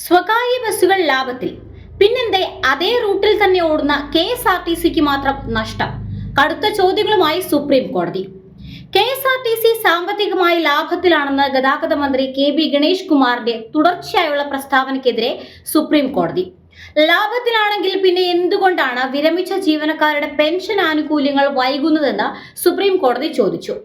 സ്വകാര്യ ബസ്സുകൾ ലാഭത്തിൽ, പിന്നെന്തേ അതേ റൂട്ടിൽ തന്നെ ഓടുന്ന KSRTCക്ക് മാത്രം നഷ്ടം? കടുത്ത ചോദ്യങ്ങളുമായി സുപ്രീം കോടതി. KSRTC സാമ്പത്തികമായി ലാഭത്തിലാണെന്ന് ഗതാഗത മന്ത്രി KB ഗണേഷ് കുമാറിന്റെ തുടർച്ചയായുള്ള പ്രസ്താവനയ്ക്കെതിരെ സുപ്രീം കോടതി. ലാഭത്തിലാണെങ്കിൽ പിന്നെ എന്തുകൊണ്ടാണ് വിരമിച്ച ജീവനക്കാരുടെ പെൻഷൻ ആനുകൂല്യങ്ങൾ വൈകുന്നതെന്ന് സുപ്രീം കോടതി ചോദിച്ചു.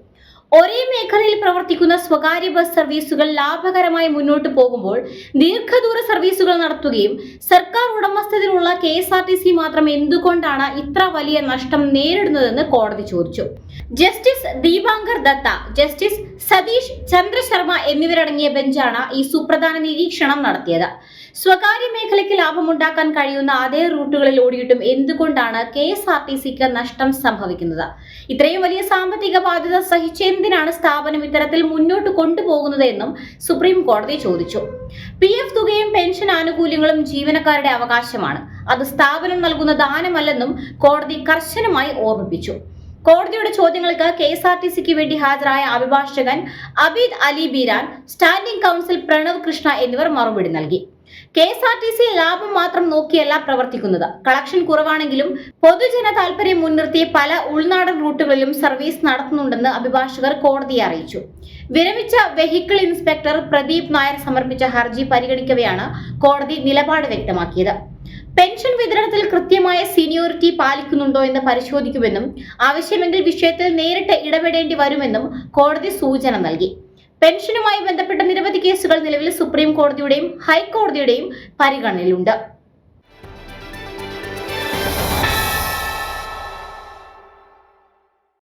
ഒരേ മേഖലയിൽ പ്രവർത്തിക്കുന്ന സ്വകാര്യ ബസ് സർവീസുകൾ ലാഭകരമായി മുന്നോട്ട് പോകുമ്പോൾ ദീർഘദൂര സർവീസുകൾ നടത്തുകയും സർക്കാർ ഉടമസ്ഥതയിലുള്ള KSRTC മാത്രം എന്തുകൊണ്ടാണ് ഇത്ര വലിയ നഷ്ടം നേരിടുന്നതെന്ന് കോടതി ചോദിച്ചു. ജസ്റ്റിസ് ദീപാങ്കർ ദത്ത, ജസ്റ്റിസ് സതീഷ് ചന്ദ്ര ശർമ്മ എന്നിവരടങ്ങിയ ബെഞ്ചാണ് ഈ സുപ്രധാന നിരീക്ഷണം നടത്തിയത്. സ്വകാര്യ മേഖലയ്ക്ക് ലാഭമുണ്ടാക്കാൻ കഴിയുന്ന അതേ റൂട്ടുകളിൽ ഓടിയിട്ടും എന്തുകൊണ്ടാണ് KSRTCക്ക് നഷ്ടം സംഭവിക്കുന്നത്? ഇത്രയും വലിയ സാമ്പത്തിക ബാധ്യത സഹിച്ച് എന്തിനാണ് സ്ഥാപനം ഇത്തരത്തിൽ മുന്നോട്ട് കൊണ്ടുപോകുന്നത് എന്നും സുപ്രീം കോടതി ചോദിച്ചു. PF തുകയും പെൻഷൻ ആനുകൂല്യങ്ങളും ജീവനക്കാരുടെ അവകാശമാണ്. അത് സ്ഥാപനം നൽകുന്ന ദാനമല്ലെന്നും കോടതി കർശനമായി ഓർമ്മിപ്പിച്ചു. കോടതിയുടെ ചോദ്യങ്ങൾക്ക് KSRTCക്ക് വേണ്ടി ഹാജരായ അഭിഭാഷകൻ അബീദ് അലി ബീരാൻ, സ്റ്റാൻഡിംഗ് കൗൺസിൽ പ്രണവ് കൃഷ്ണ എന്നിവർ മറുപടി നൽകി. KSRTC ലാഭം മാത്രം നോക്കിയല്ല പ്രവർത്തിക്കുന്നത്. കളക്ഷൻ കുറവാണെങ്കിലും പൊതുജന താൽപര്യം മുൻനിർത്തി പല ഉൾനാടൻ റൂട്ടുകളിലും സർവീസ് നടത്തുന്നുണ്ടെന്ന് അഭിഭാഷകർ കോടതിയെ അറിയിച്ചു. വിരമിച്ച വെഹിക്കിൾ ഇൻസ്പെക്ടർ പ്രദീപ് നായർ സമർപ്പിച്ച ഹർജി പരിഗണിക്കവെയാണ് കോടതി നിലപാട് വ്യക്തമാക്കിയത്. പെൻഷൻ വിതരണത്തിൽ കൃത്യമായ സീനിയോറിറ്റി പാലിക്കുന്നുണ്ടോ എന്ന് പരിശോധിക്കുമെന്നും ആവശ്യമെങ്കിൽ വിഷയത്തിൽ നേരിട്ട് ഇടപെടേണ്ടി വരുമെന്നും കോടതി സൂചന നൽകി. പെൻഷനുമായി ബന്ധപ്പെട്ട നിരവധി കേസുകൾ നിലവിൽ സുപ്രീം കോടതിയുടെയും ഹൈക്കോടതിയുടെയും പരിഗണനയിലുണ്ട്.